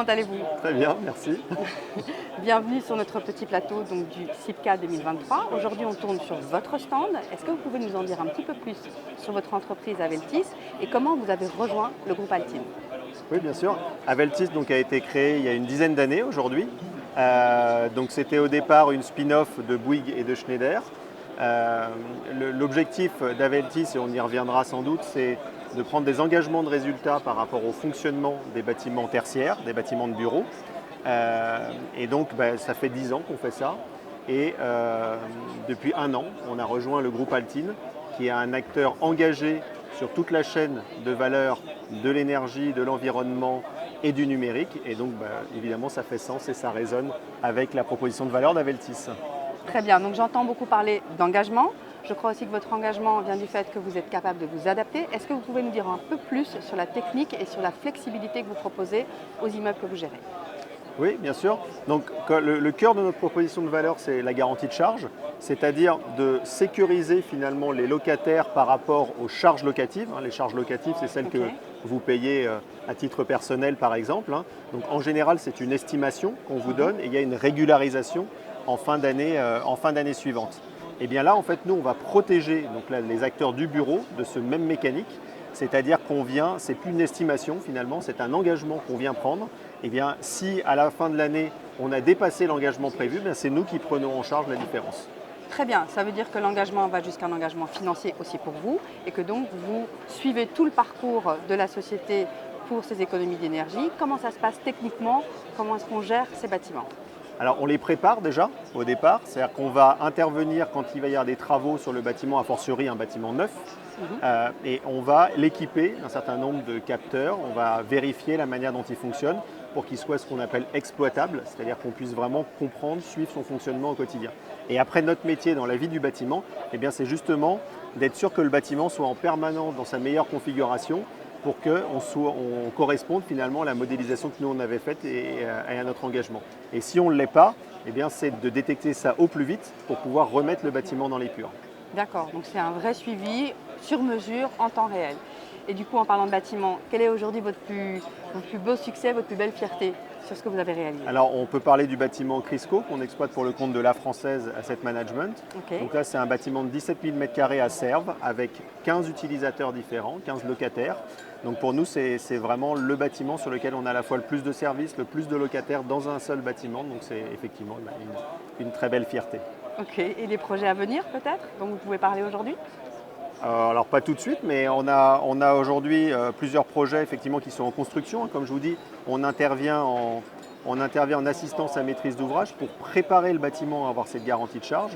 comment allez-vous? Très bien, merci. Bienvenue sur notre petit plateau donc, du CIPCA 2023. Aujourd'hui, on tourne sur votre stand. Est-ce que vous pouvez nous en dire un petit peu plus sur votre entreprise Aveltis et comment vous avez rejoint le groupe Altine? Oui, bien sûr. Aveltis donc, a été créé il y a une dizaine d'années aujourd'hui. Donc c'était au départ une spin-off de Bouygues et de Schneider. L'objectif d'Aveltis, et on y reviendra sans doute, c'est de prendre des engagements de résultats par rapport au fonctionnement des bâtiments tertiaires, des bâtiments de bureaux. Et donc ça fait 10 ans qu'on fait ça. Et depuis un an, on a rejoint le groupe Altine, qui est un acteur engagé sur toute la chaîne de valeur de l'énergie, de l'environnement et du numérique. Et donc évidemment ça fait sens et ça résonne avec la proposition de valeur d'Aveltis. Très bien, donc j'entends beaucoup parler d'engagement. Je crois aussi que votre engagement vient du fait que vous êtes capable de vous adapter. Est-ce que vous pouvez nous dire un peu plus sur la technique et sur la flexibilité que vous proposez aux immeubles que vous gérez? Oui, bien sûr. Donc le cœur de notre proposition de valeur, c'est la garantie de charge, c'est-à-dire de sécuriser finalement les locataires par rapport aux charges locatives. Les charges locatives, c'est celles que vous payez à titre personnel par exemple. Donc en général, c'est une estimation qu'on vous donne et il y a une régularisation en fin d'année suivante. Et bien là, en fait, nous, on va protéger donc là, les acteurs du bureau de ce même mécanique, c'est-à-dire qu'on vient, c'est plus une estimation finalement, c'est un engagement qu'on vient prendre. Et bien si à la fin de l'année, on a dépassé l'engagement prévu, c'est nous qui prenons en charge la différence. Très bien, ça veut dire que l'engagement va jusqu'à un engagement financier aussi pour vous et que donc vous suivez tout le parcours de la société pour ces économies d'énergie. Comment ça se passe techniquement? Comment est-ce qu'on gère ces bâtiments? Alors on les prépare déjà au départ, c'est-à-dire qu'on va intervenir quand il va y avoir des travaux sur le bâtiment, a fortiori un bâtiment neuf, et on va l'équiper d'un certain nombre de capteurs, on va vérifier la manière dont il fonctionne pour qu'il soit ce qu'on appelle exploitable, c'est-à-dire qu'on puisse vraiment comprendre, suivre son fonctionnement au quotidien. Et après notre métier dans la vie du bâtiment, c'est justement d'être sûr que le bâtiment soit en permanence dans sa meilleure configuration pour qu'on corresponde finalement à la modélisation que nous on avait faite et à notre engagement. Et si on ne l'est pas, c'est de détecter ça au plus vite pour pouvoir remettre le bâtiment dans l'épure. D'accord, donc c'est un vrai suivi sur mesure en temps réel. Et du coup, en parlant de bâtiment, quel est aujourd'hui votre plus beau succès, votre plus belle fierté sur ce que vous avez réalisé? Alors, on peut parler du bâtiment Crisco qu'on exploite pour le compte de La Française Asset Management. Donc là, c'est un bâtiment de 17 000 m² à Sèvres avec 15 utilisateurs différents, 15 locataires. Donc pour nous, c'est vraiment le bâtiment sur lequel on a à la fois le plus de services, le plus de locataires dans un seul bâtiment. Donc c'est effectivement une très belle fierté. Ok, et des projets à venir peut-être dont vous pouvez parler aujourd'hui? Alors pas tout de suite, mais on a aujourd'hui plusieurs projets effectivement qui sont en construction. Comme je vous dis, on intervient en assistance à maîtrise d'ouvrage pour préparer le bâtiment à avoir cette garantie de charge.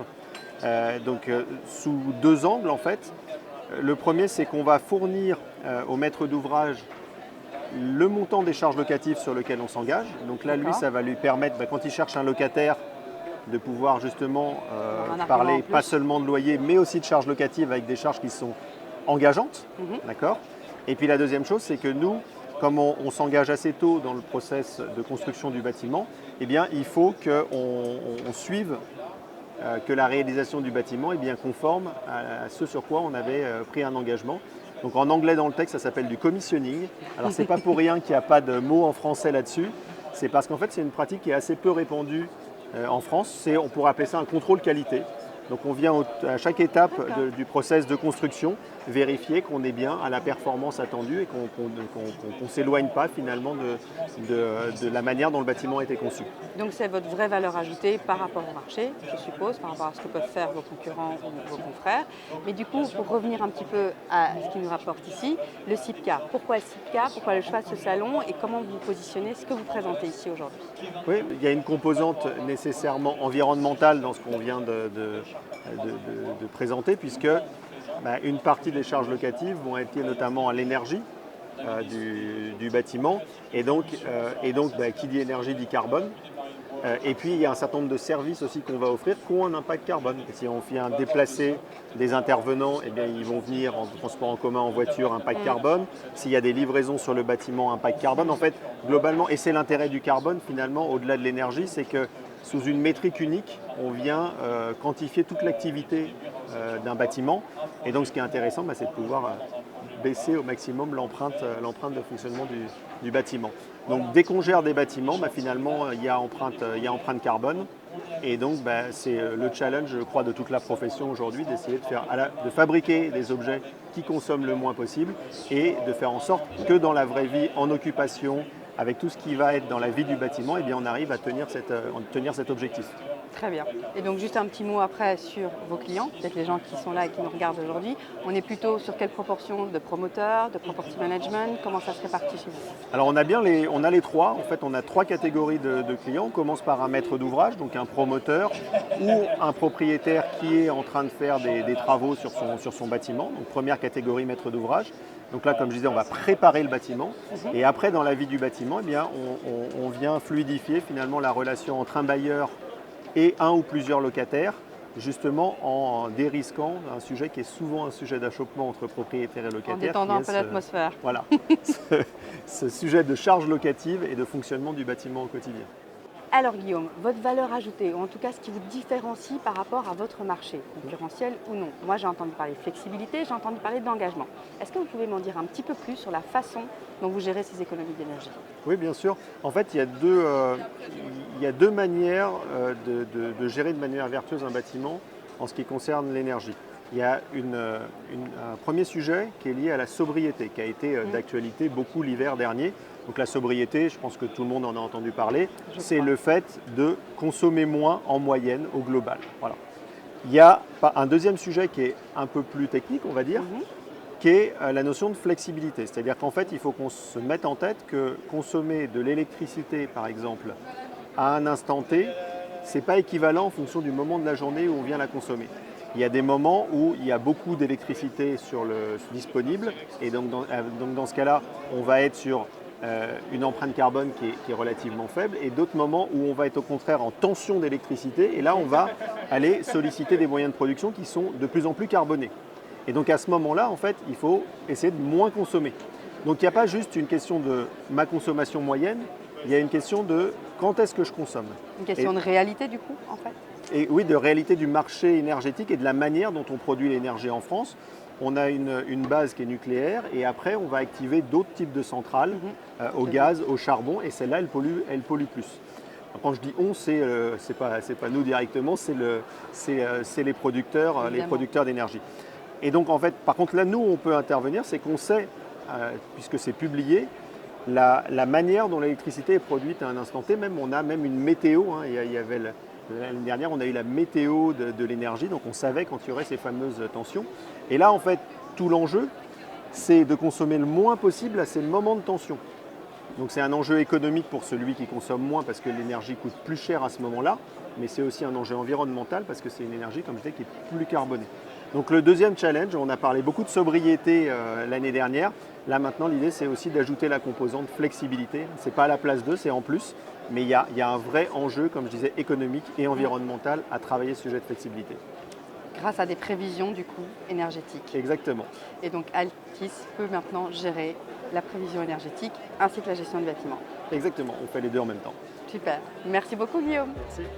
Sous deux angles en fait. Le premier, c'est qu'on va fournir au maître d'ouvrage le montant des charges locatives sur lequel on s'engage. Donc là, lui, ça va lui permettre, quand il cherche un locataire, de pouvoir justement parler pas seulement de loyer, mais aussi de charges locatives avec des charges qui sont engageantes. D'accord. Et puis la deuxième chose, c'est que nous, comme on s'engage assez tôt dans le process de construction du bâtiment, il faut qu'on suive que la réalisation du bâtiment est bien conforme à ce sur quoi on avait pris un engagement. Donc en anglais dans le texte, ça s'appelle du commissioning. Alors c'est pas pour rien qu'il n'y a pas de mot en français là-dessus. C'est parce qu'en fait c'est une pratique qui est assez peu répandue en France. On pourrait appeler ça un contrôle qualité. Donc on vient à chaque étape du process de construction vérifier qu'on est bien à la performance attendue et qu'on ne s'éloigne pas finalement de la manière dont le bâtiment a été conçu. Donc c'est votre vraie valeur ajoutée par rapport au marché, je suppose, par rapport à ce que peuvent faire vos concurrents ou vos confrères. Mais du coup, pour revenir un petit peu à ce qui nous rapporte ici, le CIPCA. Pourquoi le CIPCA? Pourquoi le choix de ce salon? Et comment vous positionnez ce que vous présentez ici aujourd'hui? Oui, il y a une composante nécessairement environnementale dans ce qu'on vient de présenter, puisque une partie des charges locatives vont être liées notamment à l'énergie du bâtiment, et donc qui dit énergie dit carbone. Et puis il y a un certain nombre de services aussi qu'on va offrir qui ont un impact carbone. Et si on vient déplacer des intervenants, ils vont venir en transport en commun, en voiture, impact carbone. S'il y a des livraisons sur le bâtiment, impact carbone. En fait, globalement, et c'est l'intérêt du carbone finalement, au-delà de l'énergie, c'est que sous une métrique unique, on vient quantifier toute l'activité d'un bâtiment. Et donc ce qui est intéressant, c'est de pouvoir baisser au maximum l'empreinte de fonctionnement du bâtiment. Donc dès qu'on gère des bâtiments, finalement il y a empreinte carbone. Et donc c'est le challenge, je crois, de toute la profession aujourd'hui, d'essayer de fabriquer des objets qui consomment le moins possible et de faire en sorte que dans la vraie vie, en occupation, avec tout ce qui va être dans la vie du bâtiment, on arrive à tenir cet objectif. Très bien. Et donc juste un petit mot après sur vos clients, peut-être les gens qui sont là et qui nous regardent aujourd'hui. On est plutôt sur quelle proportion de promoteurs, de property management? Comment ça se répartit chez vous? Alors on a les trois. En fait, on a trois catégories de clients. On commence par un maître d'ouvrage, donc un promoteur ou un propriétaire qui est en train de faire des travaux sur son bâtiment. Donc première catégorie, maître d'ouvrage. Donc là, comme je disais, on va préparer le bâtiment. Et après, dans la vie du bâtiment, on vient fluidifier finalement la relation entre un bailleur et un ou plusieurs locataires, justement en dérisquant un sujet qui est souvent un sujet d'achoppement entre propriétaires et locataires. En détendant un peu l'atmosphère. Voilà, ce sujet de charge locative et de fonctionnement du bâtiment au quotidien. Alors Guillaume, votre valeur ajoutée, ou en tout cas ce qui vous différencie par rapport à votre marché, concurrentiel ou non. Moi j'ai entendu parler de flexibilité, j'ai entendu parler d'engagement. Est-ce que vous pouvez m'en dire un petit peu plus sur la façon dont vous gérez ces économies d'énergie? Oui, bien sûr. En fait, il y a deux manières de gérer de manière vertueuse un bâtiment en ce qui concerne l'énergie. Il y a un premier sujet qui est lié à la sobriété, qui a été d'actualité beaucoup l'hiver dernier. Donc la sobriété, je pense que tout le monde en a entendu parler, c'est le fait de consommer moins en moyenne au global. Voilà. Il y a un deuxième sujet qui est un peu plus technique, on va dire, qui est la notion de flexibilité. C'est-à-dire qu'en fait, il faut qu'on se mette en tête que consommer de l'électricité, par exemple, à un instant T, ce n'est pas équivalent en fonction du moment de la journée où on vient la consommer. Il y a des moments où il y a beaucoup d'électricité disponible et donc dans ce cas-là, on va être sur une empreinte carbone qui est relativement faible et d'autres moments où on va être au contraire en tension d'électricité et là, on va aller solliciter des moyens de production qui sont de plus en plus carbonés. Et donc à ce moment-là, en fait, il faut essayer de moins consommer. Donc il n'y a pas juste une question de ma consommation moyenne, il y a une question de quand est-ce que je consomme. Une question de réalité du coup, en fait. Et oui, de réalité du marché énergétique et de la manière dont on produit l'énergie en France. On a une base qui est nucléaire et après on va activer d'autres types de centrales au gaz, au charbon et celle-là elle pollue plus. Quand je dis on, c'est pas nous directement, c'est les producteurs d'énergie. Et donc en fait, par contre là nous on peut intervenir, c'est qu'on sait, puisque c'est publié, la manière dont l'électricité est produite à un instant T, on a même une météo, l'année dernière, on a eu la météo de l'énergie, donc on savait quand il y aurait ces fameuses tensions. Et là, en fait, tout l'enjeu, c'est de consommer le moins possible à ces moments de tension. Donc c'est un enjeu économique pour celui qui consomme moins parce que l'énergie coûte plus cher à ce moment-là, mais c'est aussi un enjeu environnemental parce que c'est une énergie, comme je disais, qui est plus carbonée. Donc le deuxième challenge, on a parlé beaucoup de sobriété l'année dernière. Là maintenant, l'idée, c'est aussi d'ajouter la composante flexibilité. Ce n'est pas à la place d'eux, c'est en plus. Mais il y a un vrai enjeu, comme je disais, économique et environnemental à travailler ce sujet de flexibilité. Grâce à des prévisions du coup énergétiques. Exactement. Et donc Altis peut maintenant gérer la prévision énergétique ainsi que la gestion du bâtiment. Exactement, on fait les deux en même temps. Super. Merci beaucoup Guillaume. Merci.